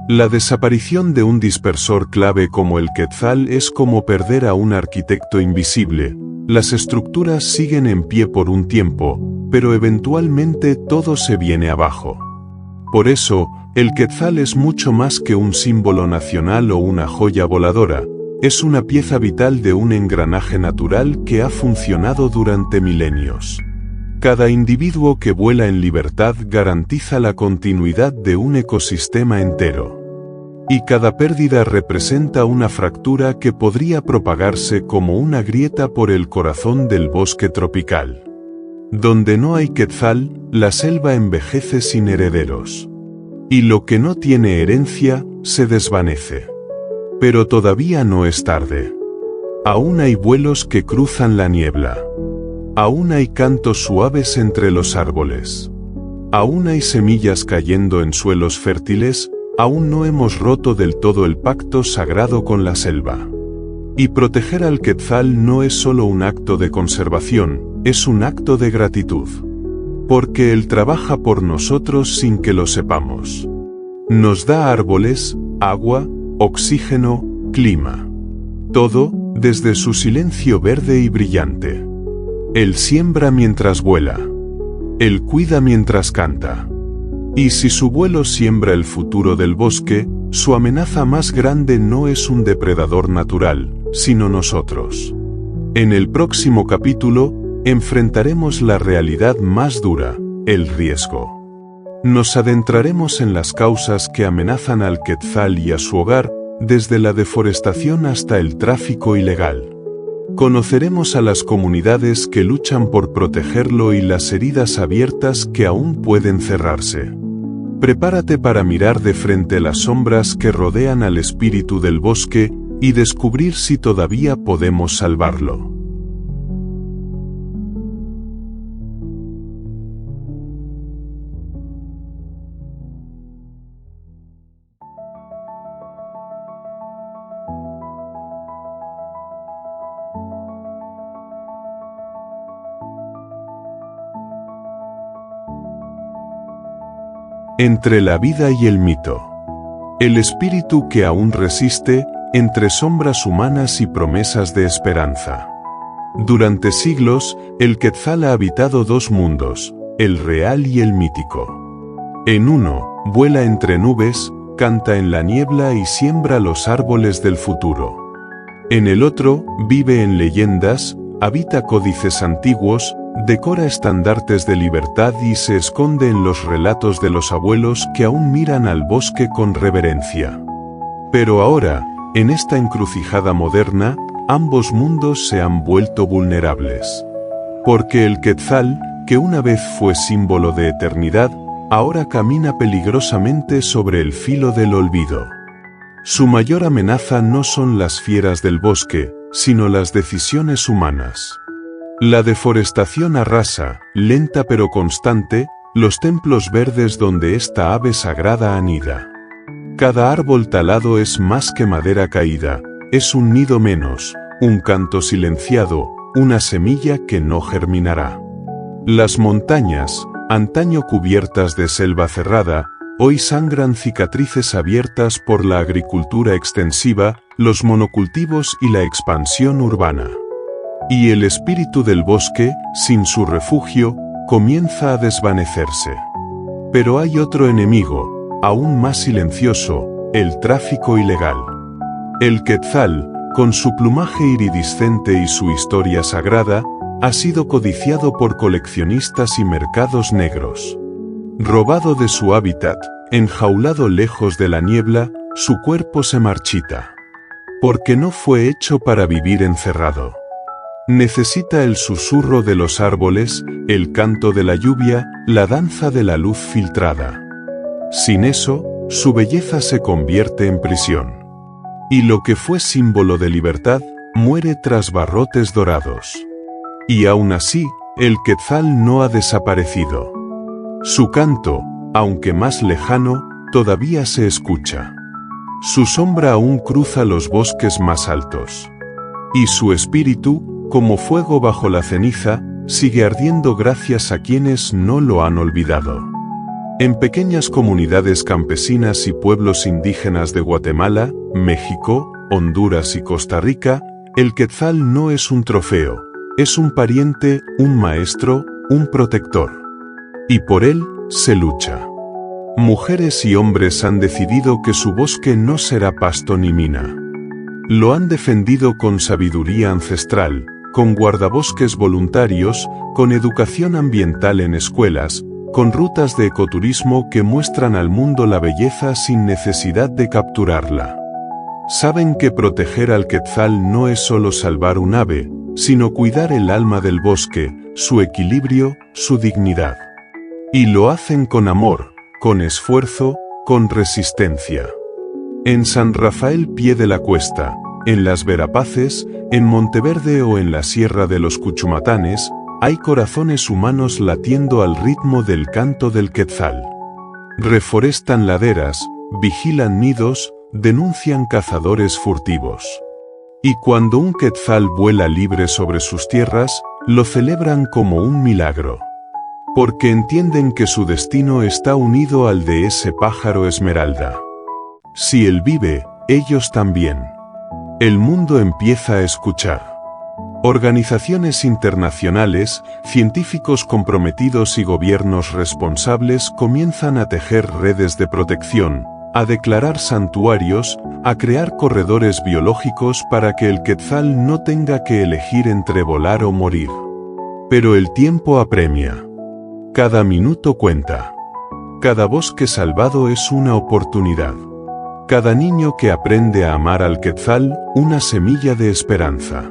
La desaparición de un dispersor clave como el quetzal es como perder a un arquitecto invisible. Las estructuras siguen en pie por un tiempo, pero eventualmente todo se viene abajo. Por eso, el quetzal es mucho más que un símbolo nacional o una joya voladora. Es una pieza vital de un engranaje natural que ha funcionado durante milenios. Cada individuo que vuela en libertad garantiza la continuidad de un ecosistema entero. Y cada pérdida representa una fractura que podría propagarse como una grieta por el corazón del bosque tropical. Donde no hay quetzal, la selva envejece sin herederos. Y lo que no tiene herencia, se desvanece. Pero todavía no es tarde. Aún hay vuelos que cruzan la niebla. Aún hay cantos suaves entre los árboles. Aún hay semillas cayendo en suelos fértiles, aún no hemos roto del todo el pacto sagrado con la selva. Y proteger al quetzal no es solo un acto de conservación, es un acto de gratitud. Porque él trabaja por nosotros sin que lo sepamos. Nos da árboles, agua, oxígeno, clima. Todo, desde su silencio verde y brillante. Él siembra mientras vuela. Él cuida mientras canta. Y si su vuelo siembra el futuro del bosque, su amenaza más grande no es un depredador natural, sino nosotros. En el próximo capítulo, enfrentaremos la realidad más dura, el riesgo. Nos adentraremos en las causas que amenazan al quetzal y a su hogar, desde la deforestación hasta el tráfico ilegal. Conoceremos a las comunidades que luchan por protegerlo y las heridas abiertas que aún pueden cerrarse. Prepárate para mirar de frente las sombras que rodean al espíritu del bosque y descubrir si todavía podemos salvarlo. Entre la vida y el mito. El espíritu que aún resiste, entre sombras humanas y promesas de esperanza. Durante siglos, el quetzal ha habitado dos mundos, el real y el mítico. En uno, vuela entre nubes, canta en la niebla y siembra los árboles del futuro. En el otro, vive en leyendas, habita códices antiguos, decora estandartes de libertad y se esconde en los relatos de los abuelos que aún miran al bosque con reverencia. Pero ahora, En esta encrucijada moderna, ambos mundos se han vuelto vulnerables. Porque el Quetzal, que una vez fue símbolo de eternidad, ahora camina peligrosamente sobre el filo del olvido. Su mayor amenaza no son las fieras del bosque, sino las decisiones humanas. La deforestación arrasa, lenta pero constante, los templos verdes donde esta ave sagrada anida. Cada árbol talado es más que madera caída, es un nido menos, un canto silenciado, una semilla que no germinará. Las montañas, antaño cubiertas de selva cerrada, hoy sangran cicatrices abiertas por la agricultura extensiva, los monocultivos y la expansión urbana. Y el espíritu del bosque, sin su refugio, comienza a desvanecerse. Pero hay otro enemigo, aún más silencioso, el tráfico ilegal. El Quetzal, con su plumaje iridiscente y su historia sagrada, ha sido codiciado por coleccionistas y mercados negros. Robado de su hábitat, enjaulado lejos de la niebla, su cuerpo se marchita. Porque no fue hecho para vivir encerrado. Necesita el susurro de los árboles, el canto de la lluvia, la danza de la luz filtrada. Sin eso, su belleza se convierte en prisión. Y lo que fue símbolo de libertad, muere tras barrotes dorados. Y aún así, el Quetzal no ha desaparecido. Su canto, aunque más lejano, todavía se escucha. Su sombra aún cruza los bosques más altos. Y su espíritu, como fuego bajo la ceniza, sigue ardiendo gracias a quienes no lo han olvidado. En pequeñas comunidades campesinas y pueblos indígenas de Guatemala, México, Honduras y Costa Rica, el Quetzal no es un trofeo, es un pariente, un maestro, un protector. Y por él, se lucha. Mujeres y hombres han decidido que su bosque no será pasto ni mina. Lo han defendido con sabiduría ancestral, con guardabosques voluntarios, con educación ambiental en escuelas, con rutas de ecoturismo que muestran al mundo la belleza sin necesidad de capturarla. Saben que proteger al Quetzal no es solo salvar un ave, sino cuidar el alma del bosque, su equilibrio, su dignidad. Y lo hacen con amor, con esfuerzo, con resistencia. En San Rafael Pie de la Cuesta, en Las Verapaces, en Monteverde o en la Sierra de los Cuchumatanes, hay corazones humanos latiendo al ritmo del canto del Quetzal. Reforestan laderas, vigilan nidos, denuncian cazadores furtivos. Y cuando un Quetzal vuela libre sobre sus tierras, lo celebran como un milagro. Porque entienden que su destino está unido al de ese pájaro esmeralda. Si él vive, ellos también. El mundo empieza a escuchar. Organizaciones internacionales, científicos comprometidos y gobiernos responsables comienzan a tejer redes de protección, a declarar santuarios, a crear corredores biológicos para que el Quetzal no tenga que elegir entre volar o morir. Pero el tiempo apremia. Cada minuto cuenta. Cada bosque salvado es una oportunidad. Cada niño que aprende a amar al Quetzal, una semilla de esperanza.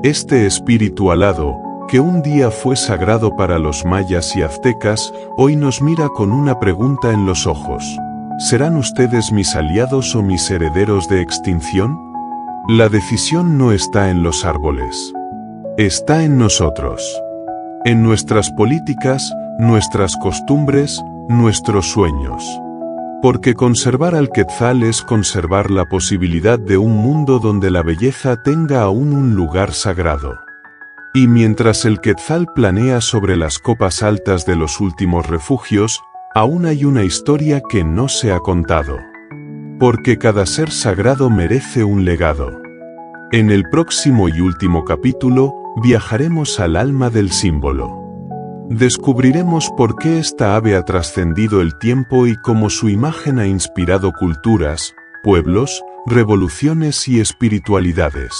Este espíritu alado, que un día fue sagrado para los mayas y aztecas, hoy nos mira con una pregunta en los ojos. ¿Serán ustedes mis aliados o mis herederos de extinción? La decisión no está en los árboles. Está en nosotros. En nuestras políticas, nuestras costumbres, nuestros sueños. Porque conservar al Quetzal es conservar la posibilidad de un mundo donde la belleza tenga aún un lugar sagrado. Y mientras el Quetzal planea sobre las copas altas de los últimos refugios, aún hay una historia que no se ha contado. Porque cada ser sagrado merece un legado. En el próximo y último capítulo, viajaremos al alma del símbolo. Descubriremos por qué esta ave ha trascendido el tiempo y cómo su imagen ha inspirado culturas, pueblos, revoluciones y espiritualidades.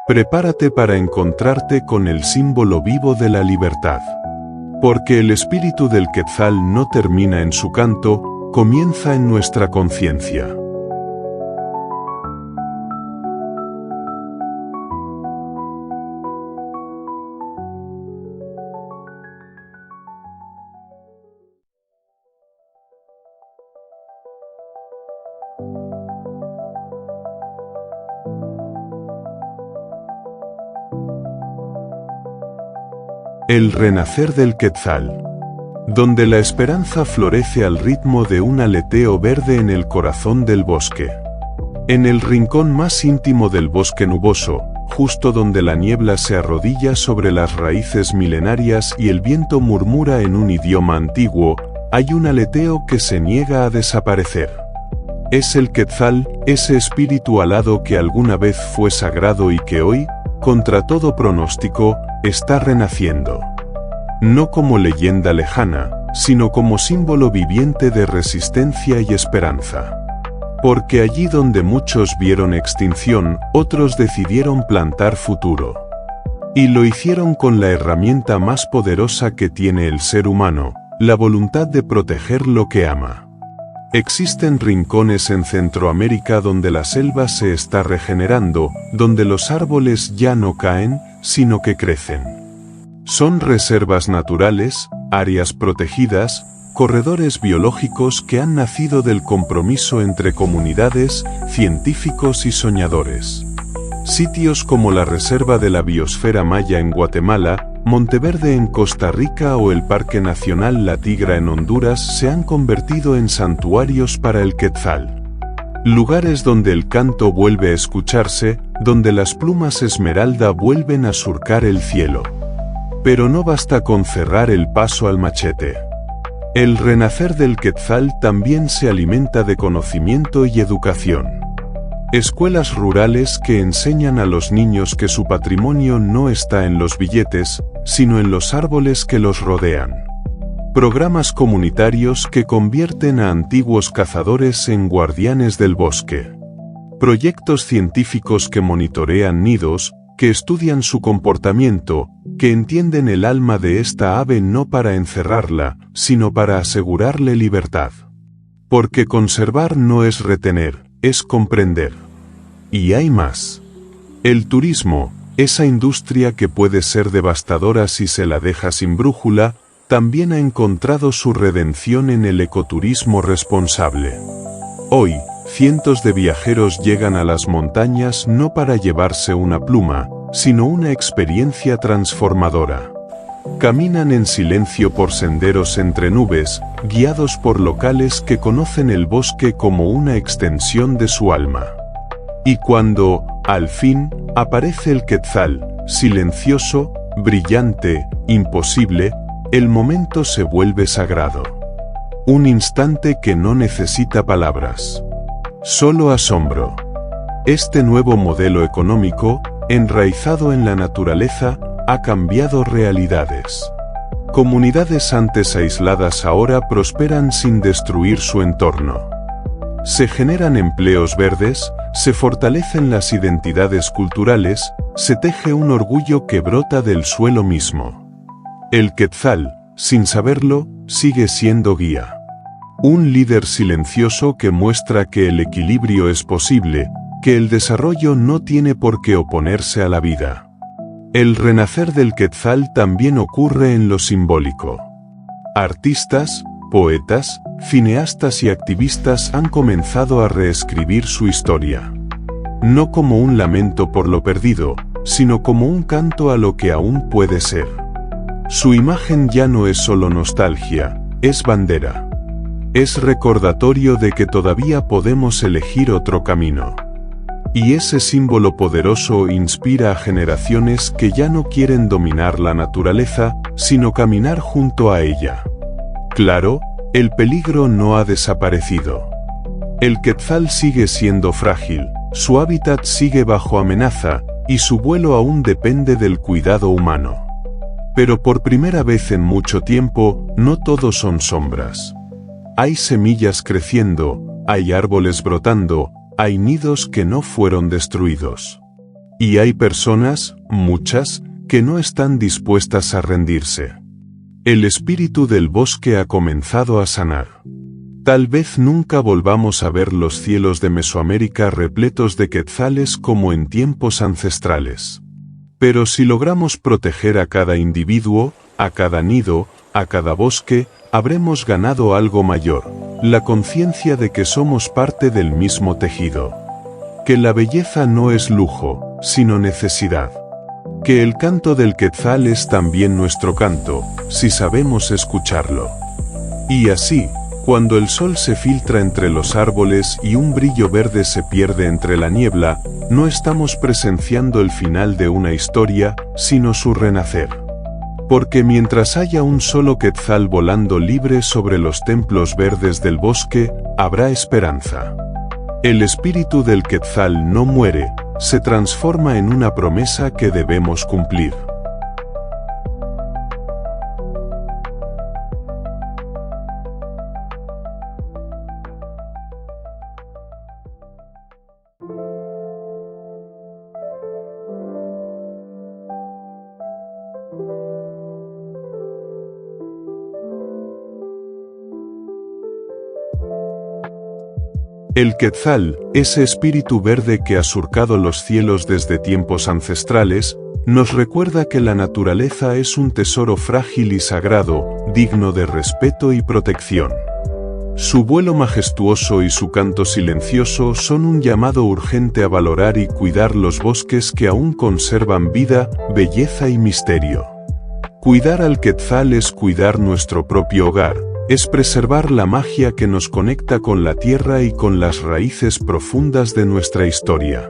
Prepárate para encontrarte con el símbolo vivo de la libertad. Porque el espíritu del Quetzal no termina en su canto, comienza en nuestra conciencia. El renacer del Quetzal. Donde la esperanza florece al ritmo de un aleteo verde en el corazón del bosque. En el rincón más íntimo del bosque nuboso, justo donde la niebla se arrodilla sobre las raíces milenarias y el viento murmura en un idioma antiguo, hay un aleteo que se niega a desaparecer. Es el Quetzal, ese espíritu alado que alguna vez fue sagrado y que hoy, contra todo pronóstico, está renaciendo. No como leyenda lejana, sino como símbolo viviente de resistencia y esperanza. Porque allí donde muchos vieron extinción, otros decidieron plantar futuro. Y lo hicieron con la herramienta más poderosa que tiene el ser humano, la voluntad de proteger lo que ama. Existen rincones en Centroamérica donde la selva se está regenerando, donde los árboles ya no caen, sino que crecen. Son reservas naturales, áreas protegidas, corredores biológicos que han nacido del compromiso entre comunidades, científicos y soñadores. Sitios como la Reserva de la Biosfera Maya en Guatemala, Monteverde en Costa Rica o el Parque Nacional La Tigra en Honduras se han convertido en santuarios para el Quetzal. Lugares donde el canto vuelve a escucharse, donde las plumas esmeralda vuelven a surcar el cielo. Pero no basta con cerrar el paso al machete. El renacer del Quetzal también se alimenta de conocimiento y educación. Escuelas rurales que enseñan a los niños que su patrimonio no está en los billetes, sino en los árboles que los rodean. Programas comunitarios que convierten a antiguos cazadores en guardianes del bosque. Proyectos científicos que monitorean nidos, que estudian su comportamiento, que entienden el alma de esta ave no para encerrarla, sino para asegurarle libertad. Porque conservar no es retener, es comprender. Y hay más. El turismo, esa industria que puede ser devastadora si se la deja sin brújula, también ha encontrado su redención en el ecoturismo responsable. Hoy, cientos de viajeros llegan a las montañas no para llevarse una pluma, sino una experiencia transformadora. Caminan en silencio por senderos entre nubes, guiados por locales que conocen el bosque como una extensión de su alma. Y cuando, al fin, aparece el Quetzal, silencioso, brillante, imposible, el momento se vuelve sagrado. Un instante que no necesita palabras. Solo asombro. Este nuevo modelo económico, enraizado en la naturaleza, ha cambiado realidades. Comunidades antes aisladas ahora prosperan sin destruir su entorno. Se generan empleos verdes, se fortalecen las identidades culturales, se teje un orgullo que brota del suelo mismo. El Quetzal, sin saberlo, sigue siendo guía. Un líder silencioso que muestra que el equilibrio es posible, que el desarrollo no tiene por qué oponerse a la vida. El renacer del Quetzal también ocurre en lo simbólico. Artistas, poetas, cineastas y activistas han comenzado a reescribir su historia. No como un lamento por lo perdido, sino como un canto a lo que aún puede ser. Su imagen ya no es solo nostalgia, es bandera. Es recordatorio de que todavía podemos elegir otro camino. Y ese símbolo poderoso inspira a generaciones que ya no quieren dominar la naturaleza, sino caminar junto a ella. Claro, el peligro no ha desaparecido. El Quetzal sigue siendo frágil, su hábitat sigue bajo amenaza, y su vuelo aún depende del cuidado humano. Pero por primera vez en mucho tiempo, no todo son sombras. Hay semillas creciendo, hay árboles brotando, hay nidos que no fueron destruidos. Y hay personas, muchas, que no están dispuestas a rendirse. El espíritu del bosque ha comenzado a sanar. Tal vez nunca volvamos a ver los cielos de Mesoamérica repletos de quetzales como en tiempos ancestrales. Pero si logramos proteger a cada individuo, a cada nido, a cada bosque, habremos ganado algo mayor, la conciencia de que somos parte del mismo tejido. Que la belleza no es lujo, sino necesidad. Que el canto del quetzal es también nuestro canto, si sabemos escucharlo. Y así, cuando el sol se filtra entre los árboles y un brillo verde se pierde entre la niebla, no estamos presenciando el final de una historia, sino su renacer. Porque mientras haya un solo quetzal volando libre sobre los templos verdes del bosque, habrá esperanza. El espíritu del quetzal no muere, se transforma en una promesa que debemos cumplir. El quetzal, ese espíritu verde que ha surcado los cielos desde tiempos ancestrales, nos recuerda que la naturaleza es un tesoro frágil y sagrado, digno de respeto y protección. Su vuelo majestuoso y su canto silencioso son un llamado urgente a valorar y cuidar los bosques que aún conservan vida, belleza y misterio. Cuidar al quetzal es cuidar nuestro propio hogar. Es preservar la magia que nos conecta con la tierra y con las raíces profundas de nuestra historia.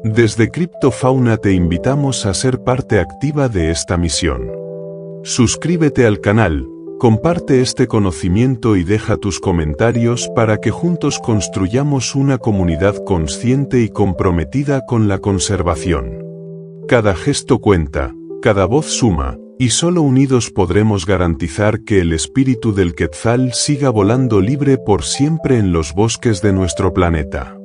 Desde Criptofauna te invitamos a ser parte activa de esta misión. Suscríbete al canal, comparte este conocimiento y deja tus comentarios para que juntos construyamos una comunidad consciente y comprometida con la conservación. Cada gesto cuenta, cada voz suma. Y solo unidos podremos garantizar que el espíritu del quetzal siga volando libre por siempre en los bosques de nuestro planeta.